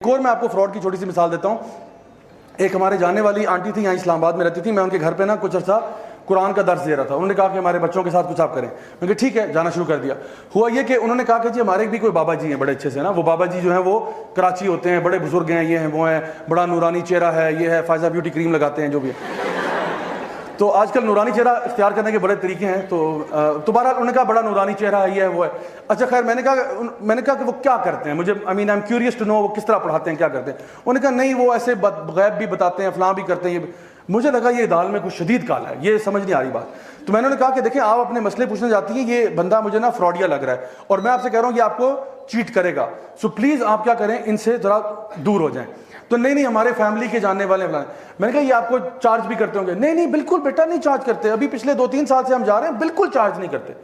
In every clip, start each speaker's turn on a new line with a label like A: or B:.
A: एक और मैं आपको फ्रॉड की छोटी सी मिसाल देता हूँ। एक हमारे जाने वाली आंटी थी, यहाँ इस्लामाबाद में रहती थी। मैं उनके घर पे ना कुछ अर्सा कुरान का दर्स दे रहा था। उन्होंने कहा कि हमारे बच्चों के साथ कुछ आप करें। मैंने कहा ठीक है, जाना शुरू कर दिया। हुआ ये कि उन्होंने कहा कि जी हमारे भी कोई बाबा जी हैं बड़े अच्छे से ना, वो बाबा जी जो हैं वो कराची होते हैं, बड़े बुजुर्ग हैं, ये हैं वो हैं, बड़ा नूरानी चेहरा है, ये है, फायजा ब्यूटी क्रीम लगाते हैं जो भी है। तो आजकल नूरानी चेहरा इख्तियार करने के बड़े तरीके हैं। तो बहरहाल उन्होंने कहा बड़ा नूरानी चेहरा है, ये है वो है। अच्छा खैर, मैंने कहा कि वो क्या करते हैं, मुझे I am curious to know वो किस तरह पढ़ाते हैं, क्या करते हैं। उन्होंने कहा नहीं वो ऐसे गैब भी बताते हैं, फलां भी करते हैं। ये मुझे लगा ये दाल में कुछ शदीद काला है, ये समझ नहीं आ रही बात। तो मैंने उन्हें कहा कि देखें आप अपने मसले पूछने जाती हैं, ये बंदा मुझे ना फ्रॉडिया लग रहा है और मैं आपसे कह रहा हूँ कि आपको चीट करेगा, सो प्लीज़ आप क्या करें, इनसे ज़रा दूर हो जाएं। तो नहीं हमारे फैमिली के जानने वाले फलाने। मैंने कहा ये आपको चार्ज भी करते होंगे? नहीं बिल्कुल बेटा नहीं चार्ज करते, अभी पिछले 2-3 साल से हम जा रहे हैं, बिल्कुल चार्ज नहीं करते।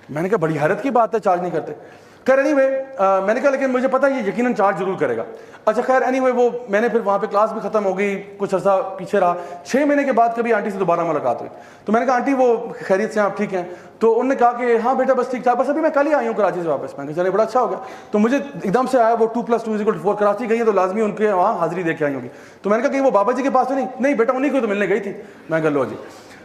A: मैंने कहा बड़ी हैरत की बात है, चार्ज नहीं करते। खैर एनीवे मैंने कहा लेकिन मुझे पता है ये यकीनन चार्ज जरूर करेगा। अच्छा खैर एनीवे वो मैंने फिर वहाँ पे क्लास भी खत्म हो गई, कुछ अर्सा पीछे रहा। 6 महीने के बाद कभी आंटी से दोबारा मुलाकात हुई। तो मैंने कहा आंटी वो खैरियत से आप ठीक हैं? तो उन्होंने कहा कि हाँ बेटा बस ठीक ठाक, बस अभी मैं कल ही आई हूँ कराची से वापस। मैंने कहा चले बड़ा अच्छा हो गया। तो मुझे एकदम से आया वो 2+2=4, कराची गई है तो लाजमी उनके वहाँ हाजिरी देके आई होगी। तो मैंने कहा कि वो बाबा जी के पास तो नहीं बेटा उन्हीं को तो मिलने गई थी। मैं कहा लो जी।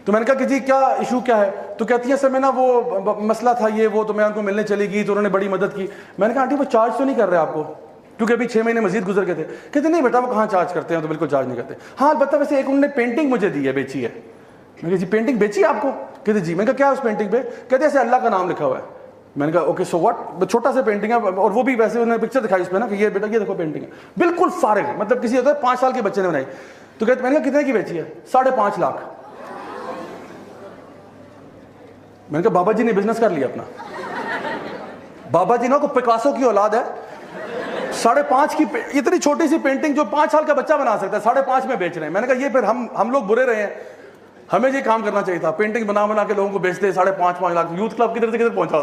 A: तो मैंने कहा कि जी क्या इशू क्या है? तो कहती है सर मैं ना वो मसला था ये वो, तो मैं उनको मिलने चली गई तो उन्होंने बड़ी मदद की। मैंने कहा आंटी वो चार्ज तो नहीं कर रहे आपको, क्योंकि अभी 6 महीने मजीद गुजर गए थे। कहते नहीं बेटा वो कहाँ चार्ज करते हैं, तो बिल्कुल चार्ज नहीं करते। हाँ अलबत्ता वैसे एक उन्होंने पेंटिंग मुझे दी है, बेची है। मैंने कहा जी पेंटिंग बेची आपको? कहते जी। मैंने कहा क्या उस पेंटिंग पे? कहते ऐसे अल्लाह का नाम लिखा हुआ है। मैंने कहा ओके सो व्हाट, छोटा सा पेंटिंग है और वो भी वैसे उन्होंने पिक्चर दिखाई उस पर ना कि ये बेटा ये देखो पेंटिंग है, बिल्कुल फारिग है, मतलब किसी होता है 5 साल के बच्चे ने बनाई। तो कहते मैंने कहा कितने की बेची है? 5.5 लाख। मैंने कहा बाबा जी ने बिजनेस कर लिया अपना। बाबा जी ना को पिकासो की औलाद है, 5.5 की इतनी छोटी सी पेंटिंग जो 5 साल का बच्चा बना सकता है 5.5 में बेच रहे हैं। मैंने कहा ये फिर हम लोग बुरे रहे हैं, हमें ये काम करना चाहिए था, पेंटिंग बना के लोगों को बेचते 5.5 लाख। यूथ क्लब किधर से किधर पहुंचा।